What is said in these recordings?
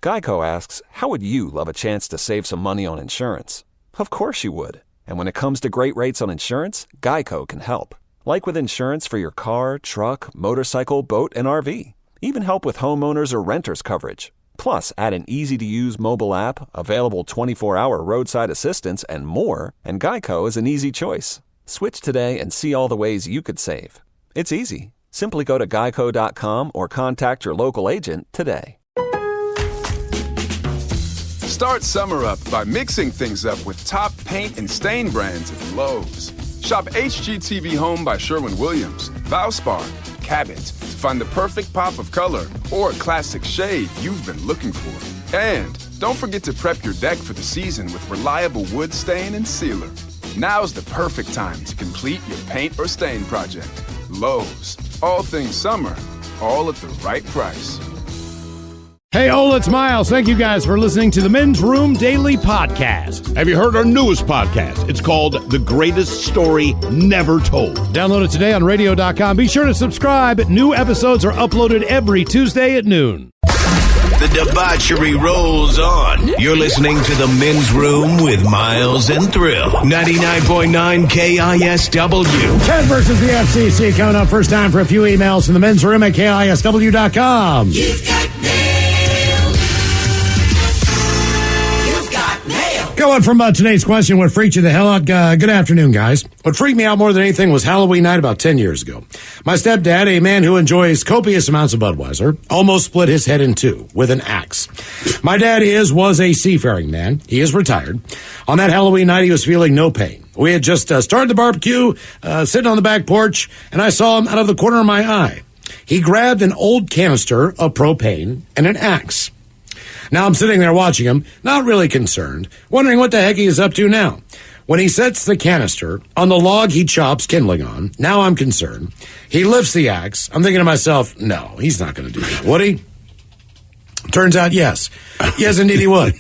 Geico asks, how would you love a chance to save some money on insurance? Of course you would. And when it comes to great rates on insurance, Geico can help. Like with insurance for your car, truck, motorcycle, boat, and RV. Even help with homeowners or renters coverage. Plus, add an easy-to-use mobile app, available 24-hour roadside assistance, and more, and Geico is an easy choice. Switch today and see all the ways you could save. It's easy. Simply go to geico.com or contact your local agent today. Start summer up by mixing things up with top paint and stain brands at Lowe's. Shop HGTV Home by Sherwin-Williams, Valspar, Cabot to find the perfect pop of color or classic shade you've been looking for. And don't forget to prep your deck for the season with reliable wood stain and sealer. Now's the perfect time to complete your paint or stain project. Lowe's. All things summer, all at the right price. Hey, Ola, it's Miles. Thank you guys for listening to the Men's Room Daily Podcast. Have you heard our newest podcast? It's called The Greatest Story Never Told. Download it today on radio.com. Be sure to subscribe. New episodes are uploaded every Tuesday at noon. The debauchery rolls on. You're listening to The Men's Room with Miles and Thrill. 99.9 KISW. Ted versus the FCC coming up. First time for a few emails from the Men's Room at KISW.com. You've got mail. Going from today's question, what freaked you the hell out? Good afternoon, guys. What freaked me out more than anything was Halloween night about 10 years ago. My stepdad, a man who enjoys copious amounts of Budweiser, almost split his head in two with an axe. My dad was a seafaring man. He is retired. On that Halloween night, he was feeling no pain. We had just started the barbecue, sitting on the back porch, and I saw him out of the corner of my eye. He grabbed an old canister of propane and an axe. Now I'm sitting there watching him, not really concerned, wondering what the heck he is up to now. When he sets the canister on the log he chops kindling on, now I'm concerned. He lifts the axe. I'm thinking to myself, no, he's not going to do that, would he? Turns out, yes. Yes, indeed he would.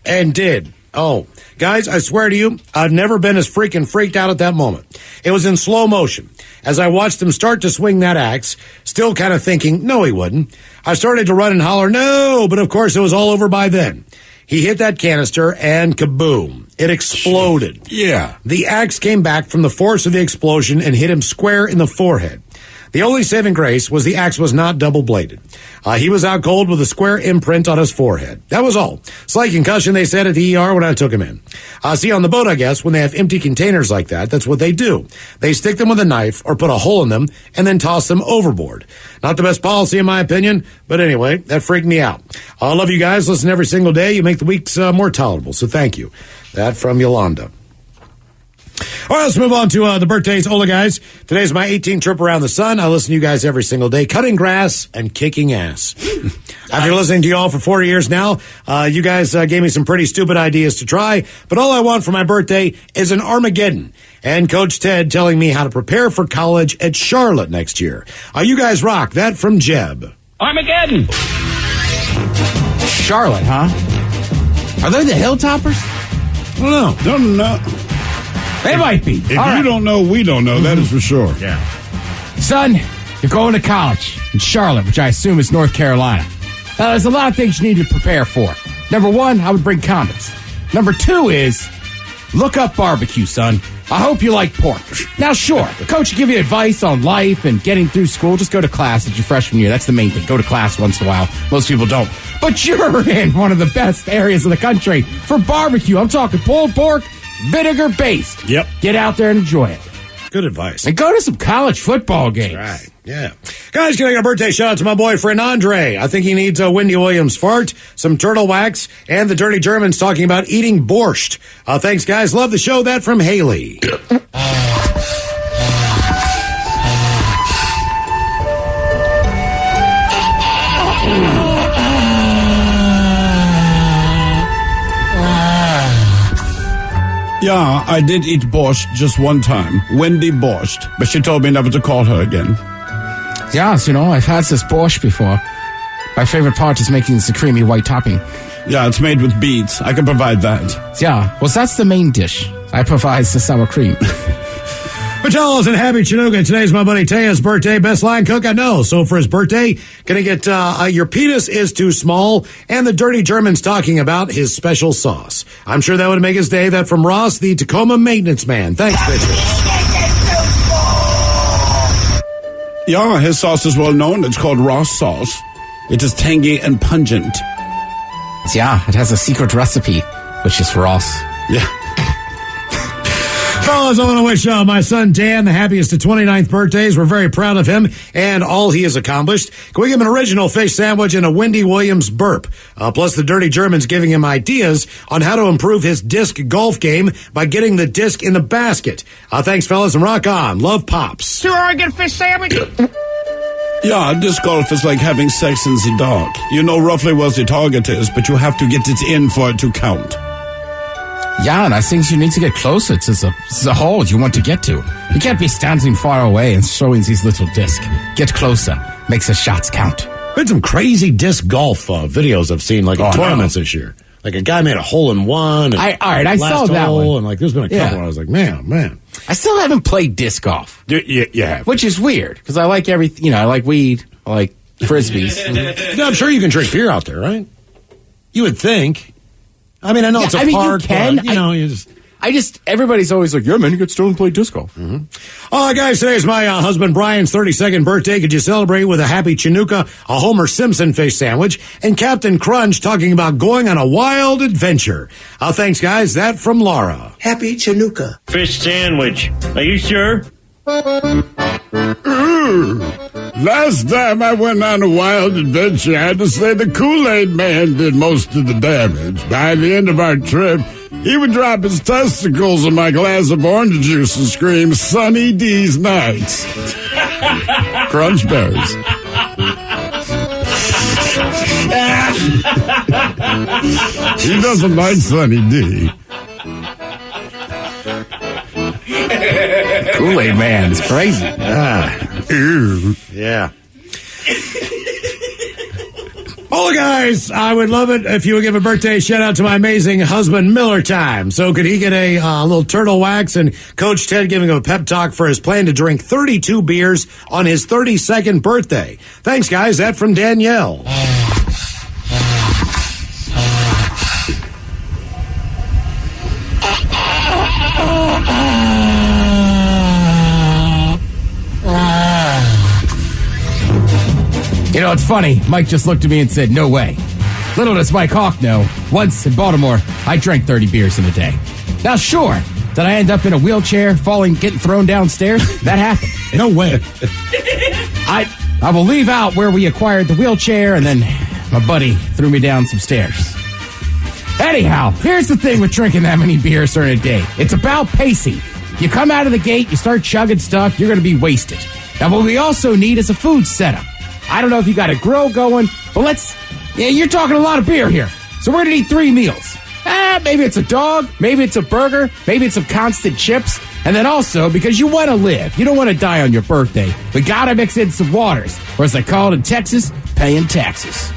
And did. Oh, guys, I swear to you, I've never been as freaking freaked out at that moment. It was in slow motion. As I watched him start to swing that axe, still kind of thinking, no, he wouldn't. I started to run and holler, no, but of course it was all over by then. He hit that canister and kaboom, it exploded. Yeah. The axe came back from the force of the explosion and hit him square in the forehead. The only saving grace was the axe was not double-bladed. He was out cold with a square imprint on his forehead. That was all. Slight concussion, they said at the ER when I took him in. See, on the boat, I guess, when they have empty containers like that, that's what they do. They stick them with a knife or put a hole in them and then toss them overboard. Not the best policy, in my opinion, but anyway, that freaked me out. I love you guys. Listen every single day. You make the weeks more tolerable, so thank you. That from Yolanda. All right, let's move on to the birthdays. Ola, guys, today's my 18th trip around the sun. I listen to you guys every single day, cutting grass and kicking ass. After listening to you all for 40 years now, you guys gave me some pretty stupid ideas to try, but all I want for my birthday is an Armageddon. And Coach Ted telling me how to prepare for college at Charlotte next year. You guys rock. That from Jeb. Armageddon! Charlotte, huh? Are they the Hilltoppers? I don't know. They might be. If you don't know, we don't know. That is for sure. Yeah. Son, you're going to college in Charlotte, which I assume is North Carolina. Now, there's a lot of things you need to prepare for. Number one, I would bring condoms. Number two is look up barbecue, son. I hope you like pork. Now, sure, coach will give you advice on life and getting through school. Just go to class at your freshman year. That's the main thing. Go to class once in a while. Most people don't. But you're in one of the best areas of the country for barbecue. I'm talking pulled pork, vinegar based. Yep. Get out there and enjoy it. Good advice. And go to some college football games. That's right. Yeah. Guys, can I get a birthday shout out to my boyfriend Andre? I think he needs a Wendy Williams fart, some turtle wax, and the Dirty Germans talking about eating borscht. Thanks, guys. Love the show. That from Haley. Yeah, I did eat borscht just one time. Wendy borscht. But she told me never to call her again. Yes, you know, I've had this borscht before. My favorite part is making the creamy white topping. Yeah, it's made with beets. I can provide that. Yeah, well, that's the main dish. I provide the sour cream. Patellas and happy Chinooka. Today's my buddy Taya's birthday. Best line cook I know. So for his birthday, gonna get your penis is too small and the dirty German's talking about his special sauce. I'm sure that would make his day. That from Ross, the Tacoma maintenance man. Thanks, bitches. Yeah, his sauce is well known. It's called Ross sauce. It is tangy and pungent. Yeah, it has a secret recipe, which is Ross. Yeah. Fellas, I want to wish my son Dan the happiest of 29th birthdays. We're very proud of him and all he has accomplished. Can we give him an original fish sandwich and a Wendy Williams burp? Plus the dirty German's giving him ideas on how to improve his disc golf game by getting the disc in the basket. Thanks, fellas, and rock on. Love, Pops. Sure, I get a fish sandwich. Yeah, disc golf is like having sex in the dark. You know roughly what the target is, but you have to get it in for it to count. Yeah, and I think you need to get closer to the hole you want to get to. You can't be standing far away and showing these little discs. Get closer. Makes the shots count. Been some crazy disc golf videos I've seen, like in tournaments this year. Like a guy made a hole in one. And I saw that one. And like there's been a couple. I was like, man. I still haven't played disc golf. Yeah. Which is weird, because I like everything. I like weed. I like frisbees. Yeah, I'm sure you can drink beer out there, right? You would think. I mean, I know it's a park. You can. But, everybody's always like, yeah, man, you get stoned and play disc golf. Mm-hmm. Guys, today's my husband Brian's 32nd birthday. Could you celebrate with a happy Chinooka, a Homer Simpson fish sandwich, and Captain Crunch talking about going on a wild adventure? Thanks, guys. That from Laura. Happy Chinooka. Fish sandwich. Are you sure? Last time I went on a wild adventure, I had to say the Kool-Aid Man did most of the damage. By the end of our trip, he would drop his testicles in my glass of orange juice and scream, Sunny D's nuts. Crunch berries. He doesn't like Sunny D. Kool-Aid Man is crazy. Yeah. All guys, I would love it if you would give a birthday shout out to my amazing husband, Miller Time. So could he get a little turtle wax and Coach Ted giving him a pep talk for his plan to drink 32 beers on his 32nd birthday? Thanks, guys. That from Danielle. You know, it's funny. Mike just looked at me and said, no way. Little does Mike Hawk know, once in Baltimore, I drank 30 beers in a day. Now, sure, did I end up in a wheelchair, falling, getting thrown downstairs? That happened. No way. I will leave out where we acquired the wheelchair, and then my buddy threw me down some stairs. Anyhow, here's the thing with drinking that many beers during a day. It's about pacing. You come out of the gate, you start chugging stuff, you're going to be wasted. Now, what we also need is a food setup. I don't know if you got a grill going, but you're talking a lot of beer here. So we're going to need 3 meals. Maybe it's a dog, maybe it's a burger, maybe it's some constant chips. And then also, because you want to live, you don't want to die on your birthday, we got to mix in some waters. Or as they call it in Texas, paying taxes.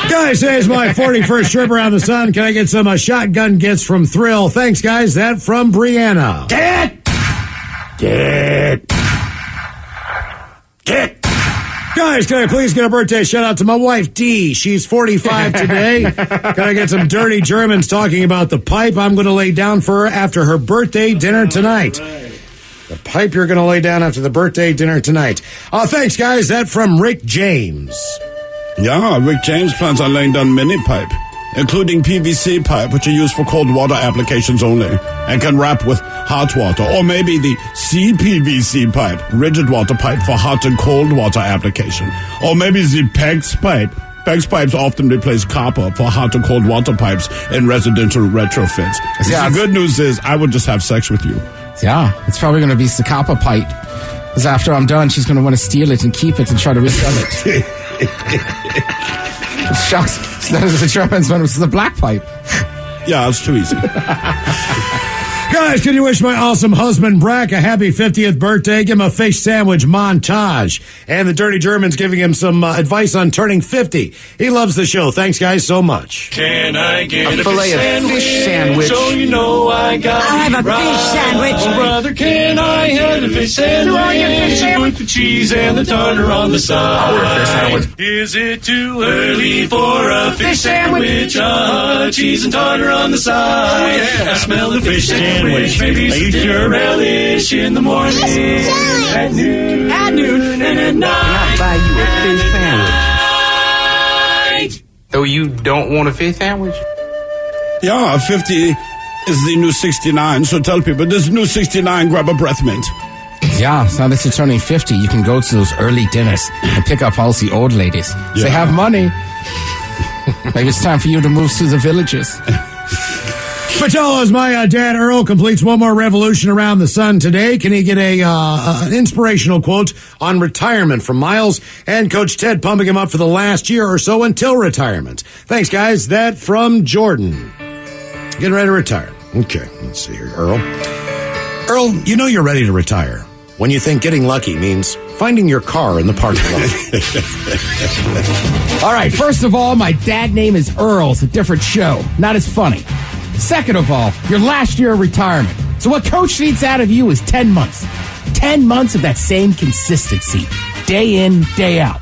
Guys, today's my 41st trip around the sun. Can I get some shotgun gifts from Thrill? Thanks, guys. That from Brianna. Get. Guys, can I please get a birthday shout out to my wife, Dee? She's 45 today. Can I get some dirty Germans talking about the pipe I'm going to lay down for her after her birthday dinner tonight? The pipe you're going to lay down after the birthday dinner tonight. Thanks, guys. That from Rick James. Yeah, Rick James plans on laying down mini pipe, including PVC pipe, which are used for cold water applications only, and can wrap with hot water, or maybe the CPVC pipe, rigid water pipe for hot and cold water application, or maybe the PEX pipe. PEX pipes often replace copper for hot and cold water pipes in residential retrofits. Yeah, the good news is I would just have sex with you. Yeah, it's probably going to be the copper pipe, because after I'm done, she's going to want to steal it and keep it and try to resell it. Shucks, that is the Germans one, was the black pipe. Yeah, it's too easy. Guys, can you wish my awesome husband, Brack, a happy 50th birthday? Give him a fish sandwich montage. And the Dirty German's giving him some advice on turning 50. He loves the show. Thanks, guys, so much. Can I get A filet of fish sandwich. So you know I got I'll have a fish sandwich. Oh, brother, can I have a fish sandwich? With the cheese and the tartar on the side. I'll order a fish sandwich. Is it too early for a fish sandwich? Cheese and tartar on the side. I smell the fish sandwich. Maybe some dinner relish in the morning. At noon. And at night. Can I buy you a fish sandwich? So you don't want a fish sandwich? Yeah, 50 is the new 69, so tell people, this new 69, grab a breath mint. Yeah, so now that you're turning 50, you can go to those early dinners and pick up all the old ladies. They have money. Maybe it's time for you to move to the villages. Patel, as my dad Earl completes one more revolution around the sun today, can he get an inspirational quote on retirement from Miles and Coach Ted pumping him up for the last year or so until retirement? Thanks, guys. That from Jordan. Getting ready to retire. Okay, let's see here, Earl. Earl, you know you're ready to retire when you think getting lucky means finding your car in the parking lot. All right, first of all, my dad name is Earl. It's a different show. Not as funny. Second of all, your last year of retirement. So what Coach needs out of you is 10 months. 10 months of that same consistency. Day in, day out.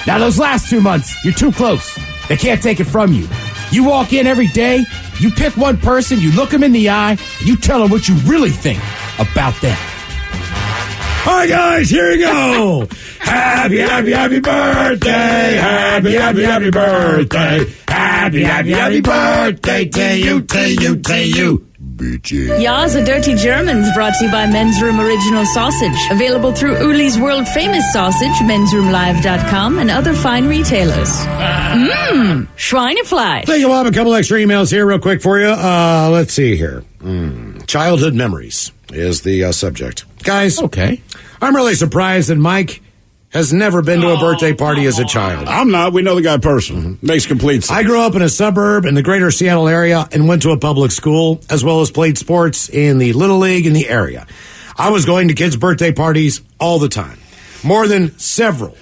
Now those last 2 months, you're too close. They can't take it from you. You walk in every day, you pick one person, you look them in the eye, you tell them what you really think about them. All right, guys, here we go. Happy, happy, happy birthday. Happy, happy, happy birthday. Happy, happy, happy birthday to you, to you, to you. Ya's a Dirty Germans brought to you by Men's Room Original Sausage. Available through Uli's World Famous Sausage, mensroomlive.com, and other fine retailers. Schweinefleisch. Thank you, Bob. A couple extra emails here real quick for you. Let's see here. Childhood memories is the subject. Guys, Okay. I'm really surprised that Mike has never been to a birthday party as a child. I'm not. We know the guy personally. Makes complete sense. I grew up in a suburb in the greater Seattle area and went to a public school, as well as played sports in the Little League in the area. I was going to kids' birthday parties all the time. More than several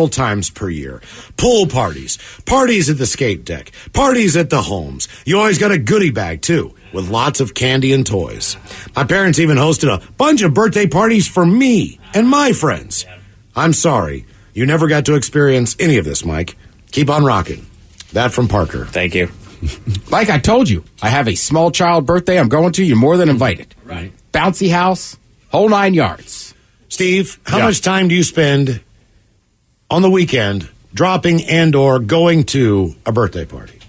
times per year. Pool parties, parties at the skate deck, parties at the homes. You always got a goodie bag, too, with lots of candy and toys. My parents even hosted a bunch of birthday parties for me and my friends. I'm sorry, you never got to experience any of this, Mike. Keep on rocking. That from Parker. Thank you. Like I told you, I have a small child birthday I'm going to. You're more than invited. Right. Bouncy house, whole 9 yards. Steve, how much time do you spend on the weekend dropping and or going to a birthday party?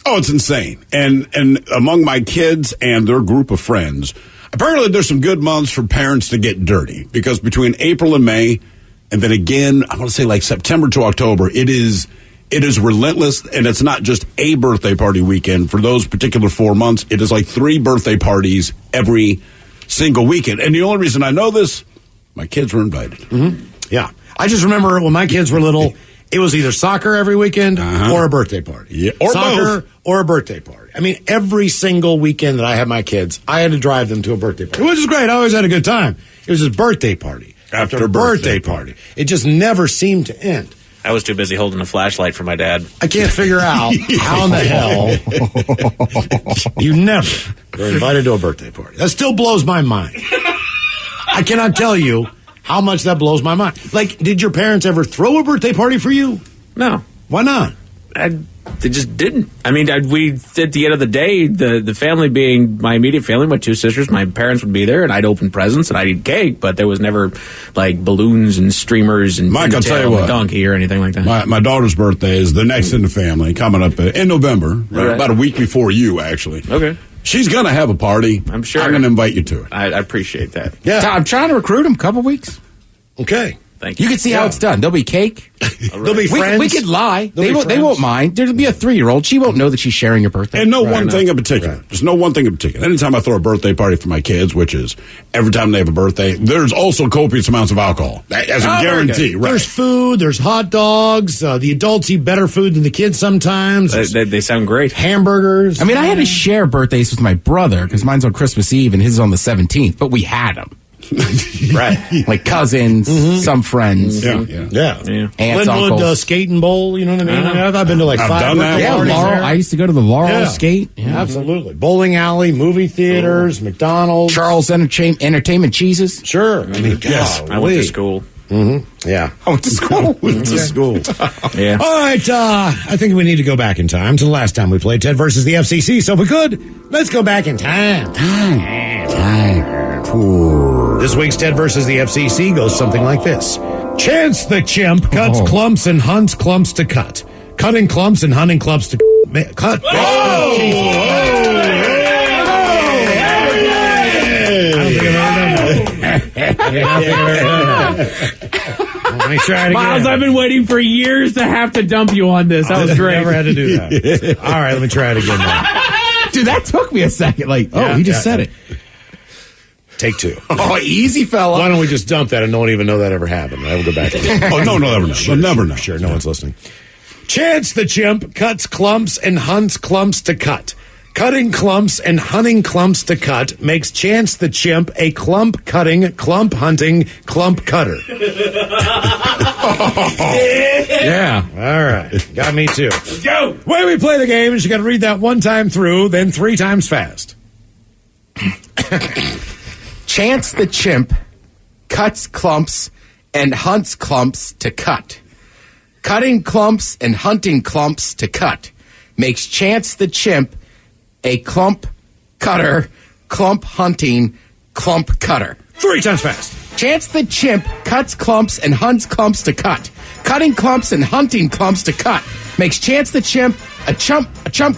Oh, it's insane. And among my kids and their group of friends, apparently there's some good months for parents to get dirty, because between April and May, and then again, I want to say like September to October, it is relentless, and it's not just a birthday party weekend. For those particular 4 months, it is like 3 birthday parties every single weekend. And the only reason I know this, my kids were invited. Mm-hmm. Yeah. I just remember when my kids were little, it was either soccer every weekend or a birthday party. Yeah, or soccer both. or a birthday party. I mean, every single weekend that I had my kids, I had to drive them to a birthday party, which is great. I always had a good time. It was just birthday party after birthday party. It just never seemed to end. I was too busy holding a flashlight for my dad. I can't figure out how in the hell you never were invited to a birthday party. That still blows my mind. I cannot tell you how much that blows my mind. Like, did your parents ever throw a birthday party for you? No. Why not? They just didn't. I mean, we at the end of the day, the family being my immediate family, my 2 sisters, my parents would be there, and I'd open presents and I'd eat cake, but there was never like balloons and streamers and Mike, I'll tell you what, donkey or anything like that. My daughter's birthday is the next in the family, coming up in November, Right. about a week before you, actually. Okay. She's going to have a party. I'm sure. I'm going to invite you to it. I appreciate that. Yeah. I'm trying to recruit him. Couple weeks. Okay. Thank you. You can see how it's done. There'll be cake. There'll be friends. We could lie. There'll be They friends. won't mind. There'll be a 3-year-old. She won't know that she's sharing your birthday. And one thing in particular. There's no one thing in particular. Anytime I throw a birthday party for my kids, which is every time they have a birthday, there's also copious amounts of alcohol. As a guarantee, right? There's food, there's hot dogs. The adults eat better food than the kids sometimes. They sound great. Hamburgers. I mean, I had to share birthdays with my brother because mine's on Christmas Eve and his is on the 17th, but we had them. Right. Like cousins, some friends. Yeah. Aunts, Linwood uncles. Skating Bowl, you know what I mean? I've been to like I've 5 done that. birthday Yeah, parties Laurel. there. I used to go to the Laurel skate. Yeah, absolutely. Bowling alley, movie theaters, McDonald's. Charles Entertainment Cheeses. Sure. I mean, Yes. I went to school. Yeah. I went to school. To school. Yeah. All right, I think we need to go back in time to the last time we played Ted versus the FCC. So if we could, let's go back in time. This week's Ted versus the FCC goes something like this. Chance the Chimp cuts clumps and hunts clumps to cut. Cutting clumps and hunting clumps to cut. Let me try it again. Miles, I've been waiting for years to have to dump you on this. That was great. Never had to do that. All right, let me try it again now. Dude, that took me a second. Like, he just said it. Take 2. Oh, easy, fella. Why don't we just dump that and no one even know that ever happened? I will go back again. No, never know. Never know. Sure, no one's listening. Chance the Chimp cuts clumps and hunts clumps to cut. Cutting clumps and hunting clumps to cut makes Chance the Chimp a clump cutting, clump hunting, clump cutter. Yeah. All right. Got me too. Let's go. The way we play the game is you got to read that 1 time through, then 3 times fast. Chance the Chimp cuts clumps and hunts clumps to cut. Cutting clumps and hunting clumps to cut makes Chance the Chimp a clump cutter, clump hunting, clump cutter. 3 times fast. Chance the Chimp cuts clumps and hunts clumps to cut. Cutting clumps and hunting clumps to cut makes Chance the Chimp a chump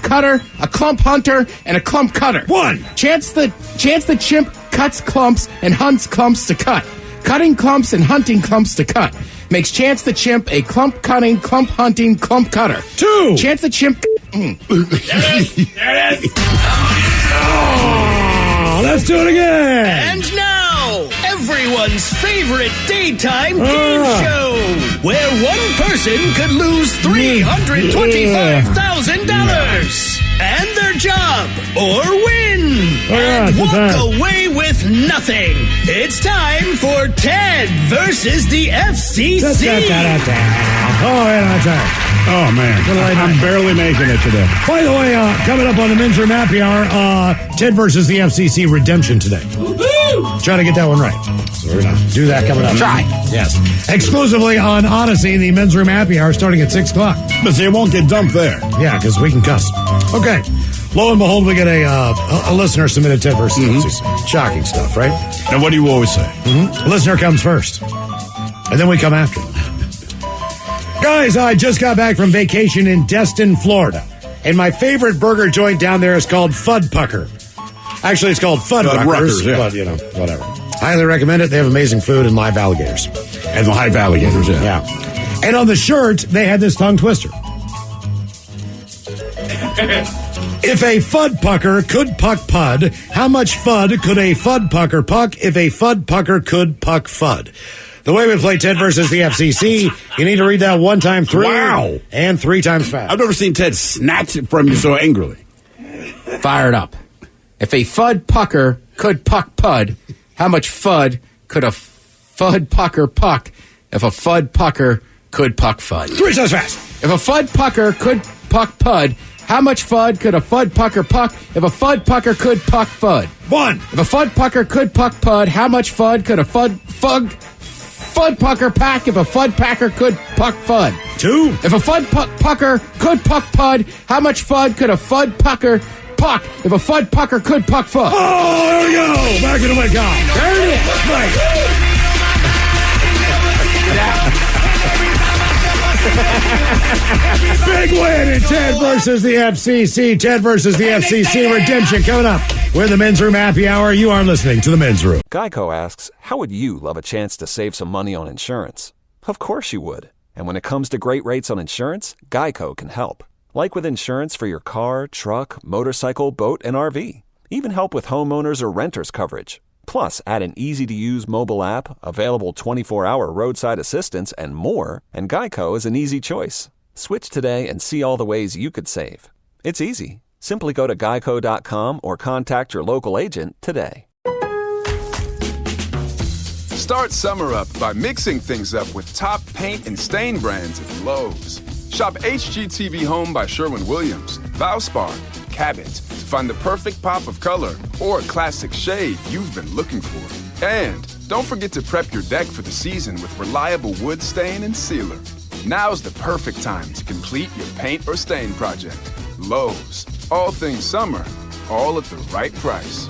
cutter, a clump hunter, and a clump cutter. 1. Chance the Chimp cuts clumps and hunts clumps to cut. Cutting clumps and hunting clumps to cut makes Chance the Chimp a clump cutting, clump hunting, clump cutter. 2. Chance the Chimp. There it is. Oh, let's do it again. And now, everyone's favorite daytime game show, where one person could lose $325,000 and their job, or win, and walk away with nothing. It's time for Ted versus the FCC. Oh, man. I'm barely making it today. By the way, coming up on the Men's Room Happy Hour, Ted versus the FCC redemption today. Try to get that one right. So we're going to do that coming up. Try. Yes. Exclusively on Odyssey, the Men's Room Happy Hour starting at 6 o'clock. But see, it won't get dumped there. Yeah, because we can cuss. Okay. Lo and behold, we get a listener submitted Ted versus the FCC. Shocking stuff, right? And what do you always say? Listener comes first. And then we come after. Guys, I just got back from vacation in Destin, Florida. And my favorite burger joint down there is called Fud Pucker. Actually, it's called Fuddruckers, yeah. but, whatever. Highly recommend it. They have amazing food and live alligators. And the live alligators, yeah. Yeah. And on the shirt, they had this tongue twister. If a Fud Pucker could puck Pud, how much Fud could a Fud Pucker puck if a Fud Pucker could puck Fud? The way we play Ted versus the FCC, you need to read that 1 time through. Wow. And 3 times fast. I've never seen Ted snatch it from you so angrily. Fired up. If a Fud Pucker could puck Pud, how much Fud could a Fud Pucker puck if a Fud Pucker could puck Fud? 3 times fast. If a Fud Pucker could puck Pud, how much Fud could a Fud Pucker puck if a Fud Pucker could puck Fud? 1. If a Fud Pucker could puck Pud, how much Fud could a Fud Pucker pack if a Fud Packer could puck Fud? 2. If a Fud Pucker could puck Pud, how much Fud could a Fud Pucker puck if a Fud Pucker could puck Fud? Oh, there we go. Back into my car. There it is. Right. Big win in Ted versus the FCC. Ted versus the FCC redemption coming up. We're the Men's Room Happy Hour. You are listening to the Men's Room. Geico asks, how would you love a chance to save some money on insurance? Of course you would. And when it comes to great rates on insurance, Geico can help. Like with insurance for your car, truck, motorcycle, boat, and RV. Even help with homeowners or renters coverage. Plus, add an easy-to-use mobile app, available 24-hour roadside assistance, and more, and Geico is an easy choice. Switch today and see all the ways you could save. It's easy. Simply go to geico.com or contact your local agent today. Start summer up by mixing things up with top paint and stain brands at Lowe's. Shop HGTV Home by Sherwin-Williams, Valspar, Cabot to find the perfect pop of color or classic shade you've been looking for. And don't forget to prep your deck for the season with reliable wood stain and sealer. Now's the perfect time to complete your paint or stain project. Lowe's. All things summer, all at the right price.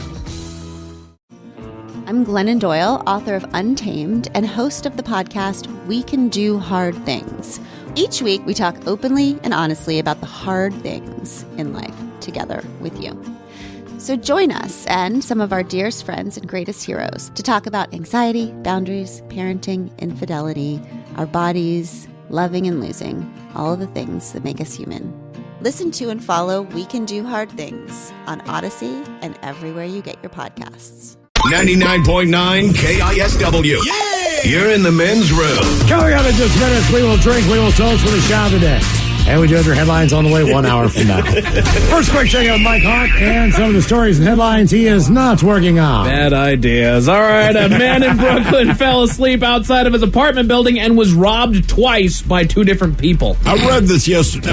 I'm Glennon Doyle, author of Untamed and host of the podcast We Can Do Hard Things. Each week, we talk openly and honestly about the hard things in life together with you. So join us and some of our dearest friends and greatest heroes to talk about anxiety, boundaries, parenting, infidelity, our bodies, loving and losing, all of the things that make us human. Listen to and follow We Can Do Hard Things on Odyssey and everywhere you get your podcasts. 99.9 KISW. Yeah! You're in the Men's Room. Coming up in just minutes, we will drink, we will toast with a shout today. And we do have your headlines on the way 1 hour from now. First, quick check out Mike Hawk and some of the stories and headlines he is not working on. Bad ideas. All right, a man in Brooklyn fell asleep outside of his apartment building and was robbed twice by two different people. I read this yesterday.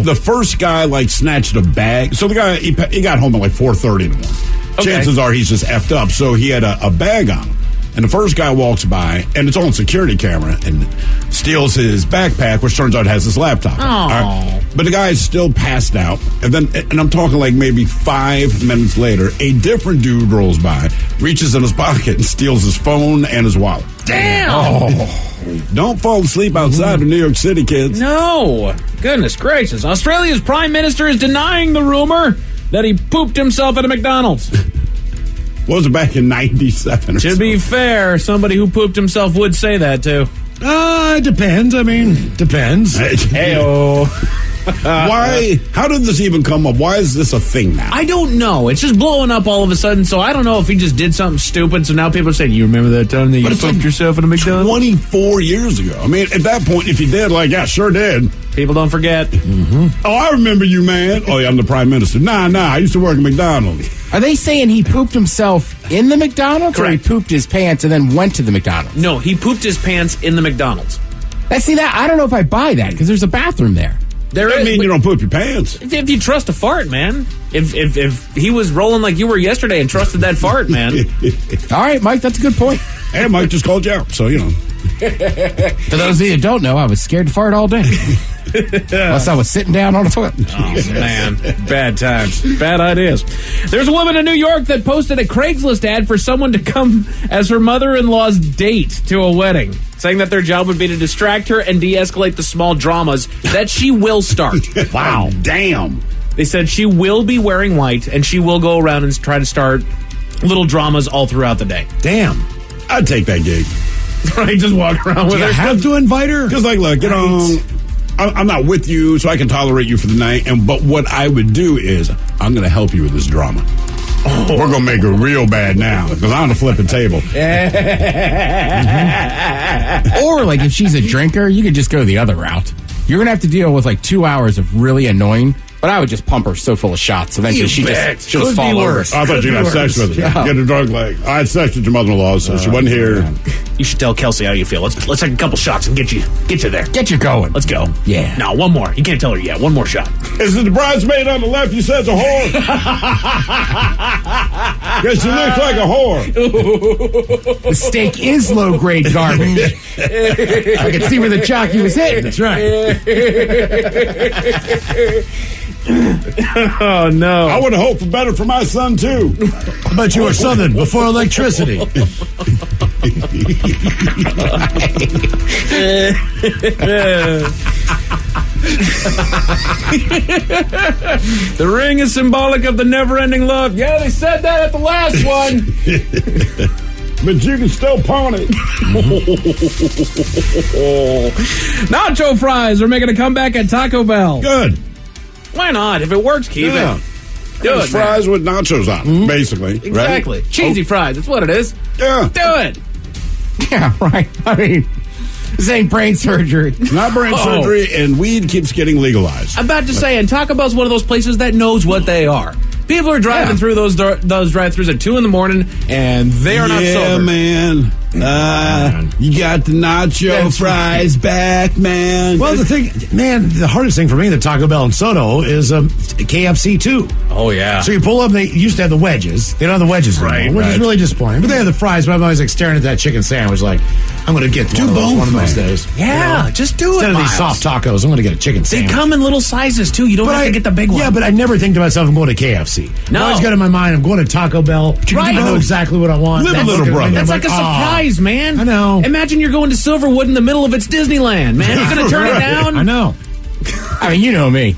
The first guy, snatched a bag. So the guy, he got home at 4:30 in the morning. Okay. Chances are he's just effed up. So he had a bag on him. And the first guy walks by, and it's on security camera, and steals his backpack, which turns out has his laptop. Right? But the guy is still passed out. And I'm talking maybe 5 minutes later, a different dude rolls by, reaches in his pocket, and steals his phone and his wallet. Damn! Don't fall asleep outside of New York City, kids. No! Goodness gracious. Australia's prime minister is denying the rumor that he pooped himself at a McDonald's. Was it back in 97 or To be fair, somebody who pooped himself would say that, too. It depends. Depends. Hey-oh. Why? How did this even come up? Why is this a thing now? I don't know. It's just blowing up all of a sudden, so I don't know if he just did something stupid, so now people are saying, you remember that time that you pooped yourself at a McDonald's? 24 years ago. At that point, if you did, yeah, sure did. People don't forget. Mm-hmm. Oh, I remember you, man. Oh, yeah, I'm the prime minister. Nah, I used to work at McDonald's. Are they saying he pooped himself in the McDonald's? Correct. Or he pooped his pants and then went to the McDonald's? No, he pooped his pants in the McDonald's. I don't know if I buy that, because there's a bathroom there. Doesn't mean you don't poop your pants. If you trust a fart, man. If he was rolling like you were yesterday and trusted that fart, man. All right, Mike, that's a good point. Hey, Mike just called you out, so, For those of you who don't know, I was scared to fart all day. Unless I was sitting down on the toilet. Oh, man. Bad times. Bad ideas. There's a woman in New York that posted a Craigslist ad for someone to come as her mother-in-law's date to a wedding, saying that their job would be to distract her and de-escalate the small dramas that she will start. Wow. Damn. They said she will be wearing white, and she will go around and try to start little dramas all throughout the day. Damn. I'd take that gig. Right, just walk around with her. You have to invite her? Because, look, I'm not with you, so I can tolerate you for the night. But what I would do is, I'm going to help you with this drama. We're going to make it real bad now, because I'm going to flip a table. Or, if she's a drinker, you could just go the other route. You're going to have to deal with, 2 hours of really annoying. But I would just pump her so full of shots. Eventually, she'll just fall over. I thought you had sex with her. Get her drunk. I had sex with your mother-in-law, so she wasn't here. Man. You should tell Kelsey how you feel. Let's take a couple shots and get you there. Get you going. Let's go. Yeah. No, one more. You can't tell her yet. One more shot. Is it the bridesmaid on the left you said's a whore? Because she looks like a whore. The steak is low-grade garbage. I can see where the jockey was hitting. That's right. Oh, no. I would have hoped for better for my son, too. But you were Southern before electricity. The ring is symbolic of the never-ending love. Yeah, they said that at the last one. But you can still pawn it. Nacho fries are making a comeback at Taco Bell. Good. Why not? If it works, keep it. Do it, fries with nachos on them, basically. Exactly. Right? Cheesy fries. That's what it is. Yeah. Do it. Yeah, right. I mean, this ain't brain surgery. It's not brain surgery, and weed keeps getting legalized. I'm about to say, and Taco Bell's one of those places that knows what they are. People are driving through those drive-thrus at 2 a.m, and they are not sober. Man. You got the nacho fries back, man. Well, the hardest thing for me, the Taco Bell in Soto, is KFC too. Oh, yeah. So you pull up, they used to have the wedges. They don't have the wedges anymore, which is really disappointing. But they have the fries, but I'm always like staring at that chicken sandwich like, I'm going to get two bones one of those days. Yeah, just do it, Instead of these soft tacos, I'm going to get a chicken sandwich. They come in little sizes, too. You don't have to get the big one. Yeah, but I never think to myself, I'm going to KFC. No. I always got in my mind, I'm going to Taco Bell. I know exactly what I want. Live a little, brother. That's like a surprise, man. I know. Imagine you're going to Silverwood in the middle of its Disneyland, man. You're going to turn it down? I know. I mean, you know me.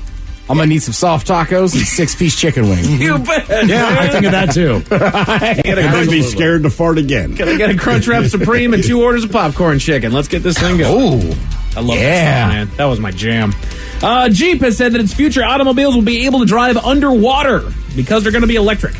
I'm going to need some soft tacos and 6-piece chicken wings. You bet. Yeah, I think of that, too. I'd be scared to fart again. Can I get a Crunchwrap Supreme and 2 orders of popcorn chicken? Let's get this thing going. Ooh. I love that stuff, man. That was my jam. Jeep has said that its future automobiles will be able to drive underwater because they're going to be electric.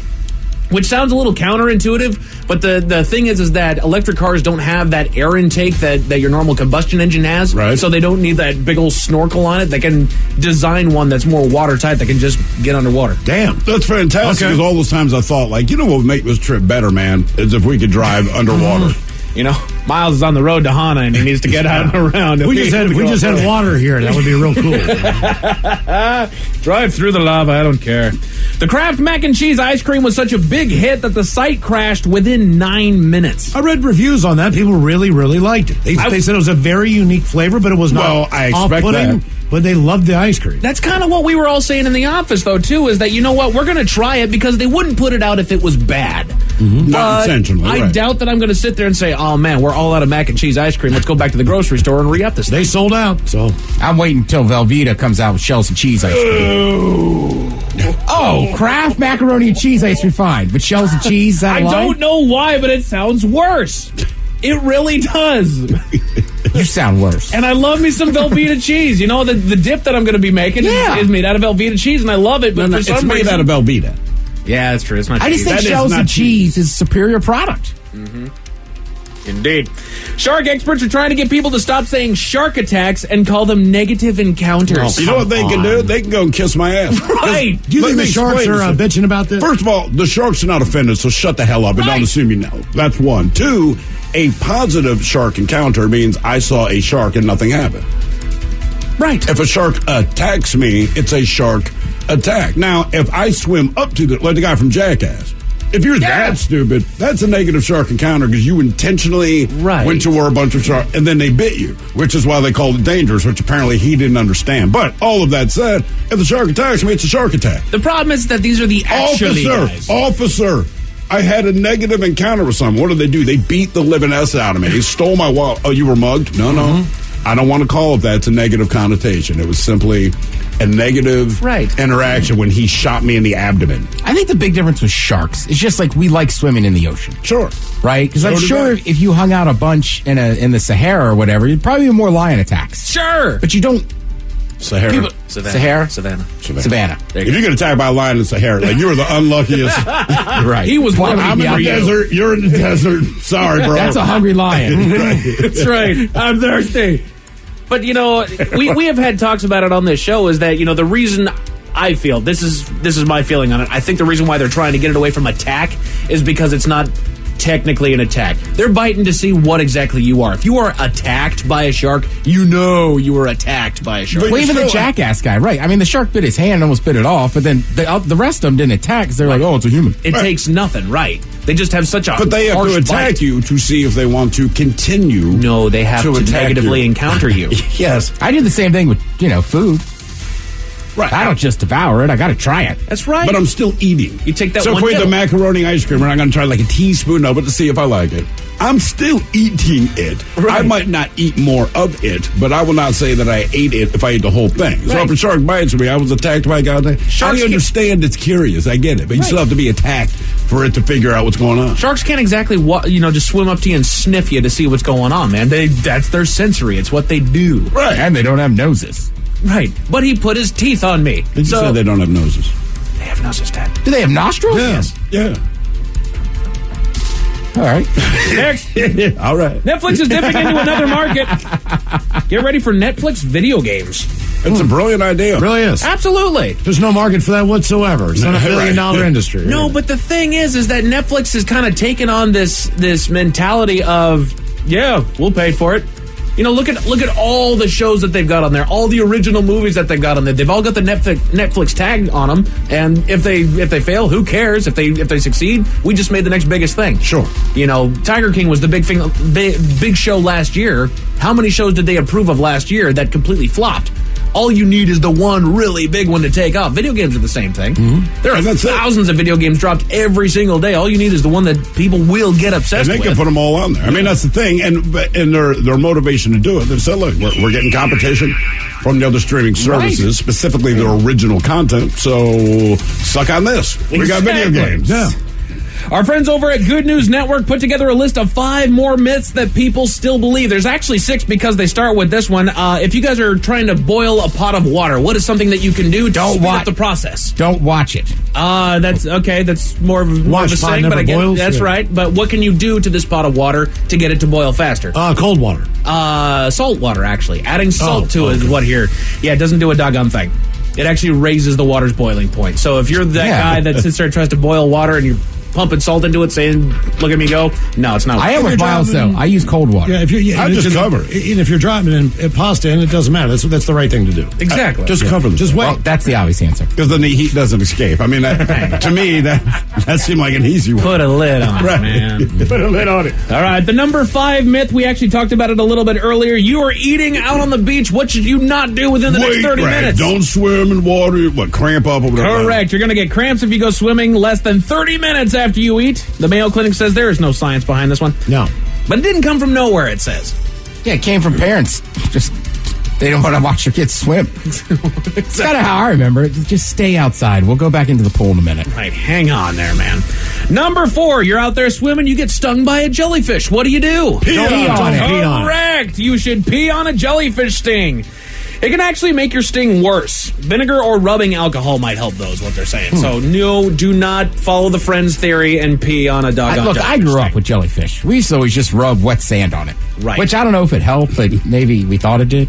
Which sounds a little counterintuitive, but the thing is that electric cars don't have that air intake that your normal combustion engine has. Right. So they don't need that big old snorkel on it. They can design one that's more watertight that can just get underwater. Damn. That's fantastic, because all those times I thought, like, you know what would make this trip better, man, is if we could drive underwater. You know, Miles is on the road to Hana, and he needs to get out and around. We just had water here. That would be real cool. Drive through the lava. I don't care. The Kraft mac and cheese ice cream was such a big hit that the site crashed within 9 minutes. I read reviews on that. People really, really liked it. They said it was a very unique flavor, but it was not I expect off-putting. that. But they loved the ice cream. That's kind of what we were all saying in the office, though, too, is that, you know what, we're going to try it because they wouldn't put it out if it was bad. Not intentionally. I doubt that I'm going to sit there and say, oh, man, we're all out of mac and cheese ice cream. Let's go back to the grocery store and re-up this thing. They sold out, so. I'm waiting until Velveeta comes out with shells and cheese ice cream. Oh, Kraft macaroni and cheese ice cream, fine. But shells and cheese, that I don't know why, but it sounds worse. It really does. You sound worse. And I love me some Velveeta cheese. You know, the dip that I'm going to be making is made out of Velveeta cheese, and I love it. But for some it's made reason, out of Velveeta. Yeah, that's true. It's not I just think shells and cheese is a superior product. Indeed. Shark experts are trying to get people to stop saying shark attacks and call them negative encounters. You know what they can do? They can go and kiss my ass. Right. Do you think the sharks are bitching about this? First of all, the sharks are not offended, so shut the hell up and don't assume you know. That's one. Two, a positive shark encounter means I saw a shark and nothing happened. Right. If a shark attacks me, it's a shark attack. Now, if I swim up to like the guy from Jackass, if you're that stupid, that's a negative shark encounter because you intentionally went to where a bunch of sharks, and then they bit you, which is why they called it dangerous, which apparently he didn't understand. But all of that said, if the shark attacks me, it's a shark attack. The problem is that these are the actually guys. Officer, I had a negative encounter with someone. What did they do? They beat the living S out of me. They stole my wallet. Oh, you were mugged? No. I don't want to call it that. It's a negative connotation. It was simply a negative interaction when he shot me in the abdomen. I think the big difference with sharks is just like we like swimming in the ocean. Sure. Right? Because I'm sure if you hung out a bunch in the Sahara or whatever, you'd probably be more lion attacks. Sure. But you don't. Savannah. Savannah. If you get attacked by a lion in Sahara, like you were the unluckiest. Right. He was one. I'm in the desert. You're in the desert. Sorry, bro. That's a hungry lion. That's right. I'm thirsty. But, you know, we have had talks about it on this show is that, you know, the reason I feel, this is my feeling on it, I think the reason why they're trying to get it away from attack is because it's not technically an attack. They're biting to see what exactly you are. If you are attacked by a shark, you know you were attacked by a shark. Well, even the Jackass guy, right? I mean, the shark bit his hand and almost bit it off, but then the rest of them didn't attack because they're like, oh, it's a human. It takes nothing, right? They just have such a But they have to attack you to see if they want to continue. No, they have to negatively encounter you. Yes. I do the same thing with, food. Right. I don't just devour it. I got to try it. That's right. But I'm still eating. You take that so one if we have dip. the macaroni ice cream, we're not going to try like a teaspoon of it to see if I like it. I'm still eating it. Right. I might not eat more of it, but I will not say that I ate it if I ate the whole thing. So Right. if a shark bites me, I was attacked by a guy. Sharks I understand it's curious. I get it. But you still have to be attacked for it to figure out what's going on. Sharks can't exactly, just swim up to you and sniff you to see what's going on, man. That's their sensory. It's what they do. Right. And they don't have noses. Right. But he put his teeth on me. Did you say they don't have noses? They have noses, Ted. Do they have nostrils? Yes. Yeah. All right. Next. All right. Netflix is dipping into another market. Get ready for Netflix video games. It's a brilliant idea. It really is. Absolutely. There's no market for that whatsoever. It's not a billion-dollar industry. No, but the thing is that Netflix has kind of taken on this mentality of, yeah, we'll pay for it. You know, look at all the shows that they've got on there, all the original movies that they've got on there. They've all got the Netflix tag on them, and if they fail, who cares? If they succeed, we just made the next biggest thing. Sure. You know, Tiger King was the big show last year. How many shows did they approve of last year that completely flopped? All you need is the one really big one to take off. Video games are the same thing. Mm-hmm. There are thousands of video games dropped every single day. All you need is the one that people will get obsessed And they with. can put them all on there. I mean, that's the thing. And their motivation to do it, they said, look, we're getting competition from the other streaming services, specifically their original content. So suck on this. We got video games. Yeah. Our friends over at Good News Network put together a list of 5 more myths that people still believe. There's actually 6 because they start with this one. If you guys are trying to boil a pot of water, what is something that you can do to speed up the process? Don't watch it. That's okay. That's more of a Watch pot saying, but never I get boils? that's Yeah. right. But what can you do to this pot of water to get it to boil faster? Cold water. Salt water, actually. Adding salt to it is okay. what here. Yeah, it doesn't do a doggone thing. It actually raises the water's boiling point. So if you're that guy that sits there and tries to boil water and you're pumping salt into it, saying, look at me go, no, it's not. I am with Miles, though. I use cold water. Yeah, if you're, I just cover. And if you're dropping in pasta in, it doesn't matter. That's the right thing to do. Exactly. Just cover them. Just wait. Well, that's the obvious answer. Because then the heat doesn't escape. I mean, to me, that seemed like an easy one. Put a lid on Right. it, man. Put a lid on it. All right, the number 5 myth, we actually talked about it a little bit earlier. You are eating out on the beach. What should you not do within the next 30 minutes? Don't swim in water. Cramp up or whatever. Correct. You're going to get cramps if you go swimming less than 30 minutes after you eat. The Mayo Clinic says there is no science behind this one. No. But it didn't come from nowhere, it says. Yeah, it came from parents. Just, they don't want to watch their kids swim. It's kind of how I remember it. Just stay outside. We'll go back into the pool in a minute. Right, hang on there, man. Number 4, you're out there swimming, you get stung by a jellyfish. What do you do? Pee on it. Correct. You should pee on a jellyfish sting. It can actually make your sting worse. Vinegar or rubbing alcohol might help, though, is what they're saying. So, no, do not follow the friend's theory and pee on a doggone Look, I grew up with jellyfish. We used to always just rub wet sand on it. Right. Which I don't know if it helped, but maybe we thought it did.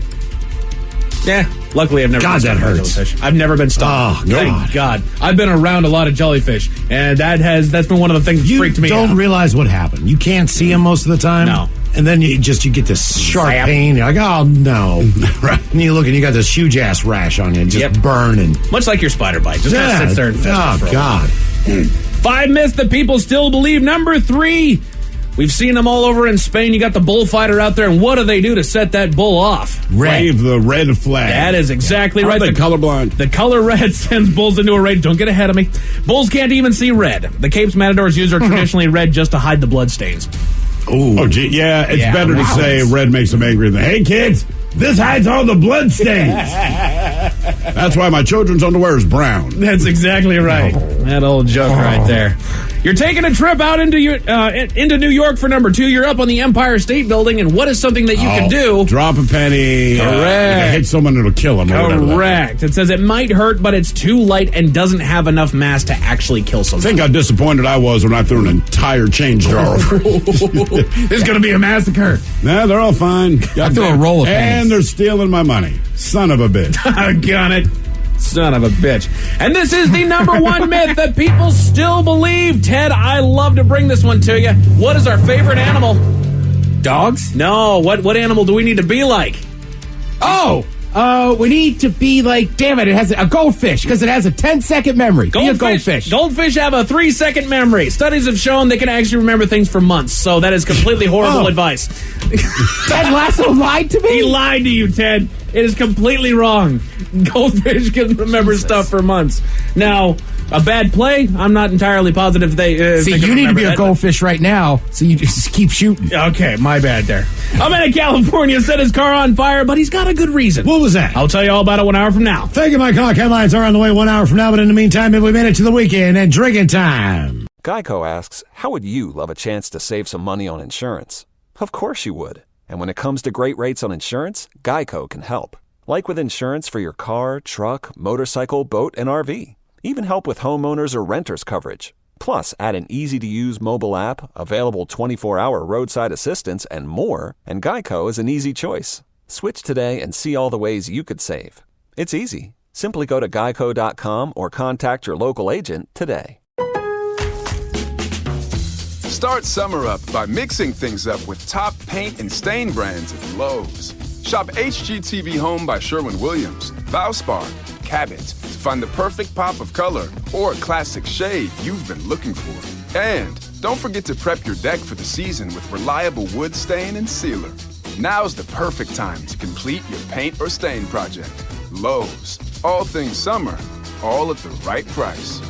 Yeah, luckily I've never God, been stung that by a hurts. jellyfish. I've never been stung. Oh, Thank God. I've been around a lot of jellyfish, and that's been one of the things that freaked me out. You don't realize what happened. You can't see them most of the time. No. And then you get this sharp Zap. pain. You're like, oh, no. Right. And you look and you got this huge ass rash on you, just burning. Much like your spider bite. Just kind of sits there and festers for a while. God. 5 myths that people still believe. Number 3, we've seen them all over in Spain. You got the bullfighter out there, and what do they do to set that bull off? Wave the red flag. That is exactly right. Are they colorblind? The color red sends bulls into a rage. Don't get ahead of me. Bulls can't even see red. The capes matadors use are traditionally red just to hide the blood stains. Ooh. Oh, gee, yeah, it's better to say red makes them angry than, hey, kids, this hides all the blood stains. That's why my children's underwear is brown. That's exactly right. That old joke right there. You're taking a trip out into New York for number 2. You're up on the Empire State Building, and what is something that you can do? Drop a penny. Correct. If I hit someone, it'll kill them. Correct. It says it might hurt, but it's too light and doesn't have enough mass to actually kill someone. Think how disappointed I was when I threw an entire change jar over. This is going to be a massacre. Nah, they're all fine. I threw a roll of And pennies. they're stealing my money. Son of a bitch. Got it. Son of a bitch. And this is the number 1 myth that people still believe. Ted, I love to bring this one to you. What is our favorite animal? Dogs? No. What animal do we need to be like? We need to be like, damn it has a goldfish, because it has a 10-second memory. Be a goldfish. Goldfish have a 3-second memory. Studies have shown they can actually remember things for months. So that is completely horrible advice. Ted Lasso lied to me? He lied to you, Ted. It is completely wrong. Goldfish can remember stuff for months. Now, a bad play, I'm not entirely positive they... See, you need to be a goldfish right now, so you just keep shooting. Okay, my bad there. A man in California set his car on fire, but he's got a good reason. What was that? I'll tell you all about it 1 hour from now. Thank you, Mike Hawk. Headlines are on the way 1 hour from now, but in the meantime, have we made it to the weekend and drinking time? Geico asks, how would you love a chance to save some money on insurance? Of course you would. And when it comes to great rates on insurance, Geico can help. Like with insurance for your car, truck, motorcycle, boat, and RV. Even help with homeowners or renters coverage. Plus, add an easy-to-use mobile app, available 24-hour roadside assistance, and more, and Geico is an easy choice. Switch today and see all the ways you could save. It's easy. Simply go to geico.com or contact your local agent today. Start summer up by mixing things up with top paint and stain brands at Lowe's. Shop HGTV Home by Sherwin-Williams, Valspar, Cabot to find the perfect pop of color or classic shade you've been looking for. And don't forget to prep your deck for the season with reliable wood stain and sealer. Now's the perfect time to complete your paint or stain project. Lowe's, all things summer, all at the right price.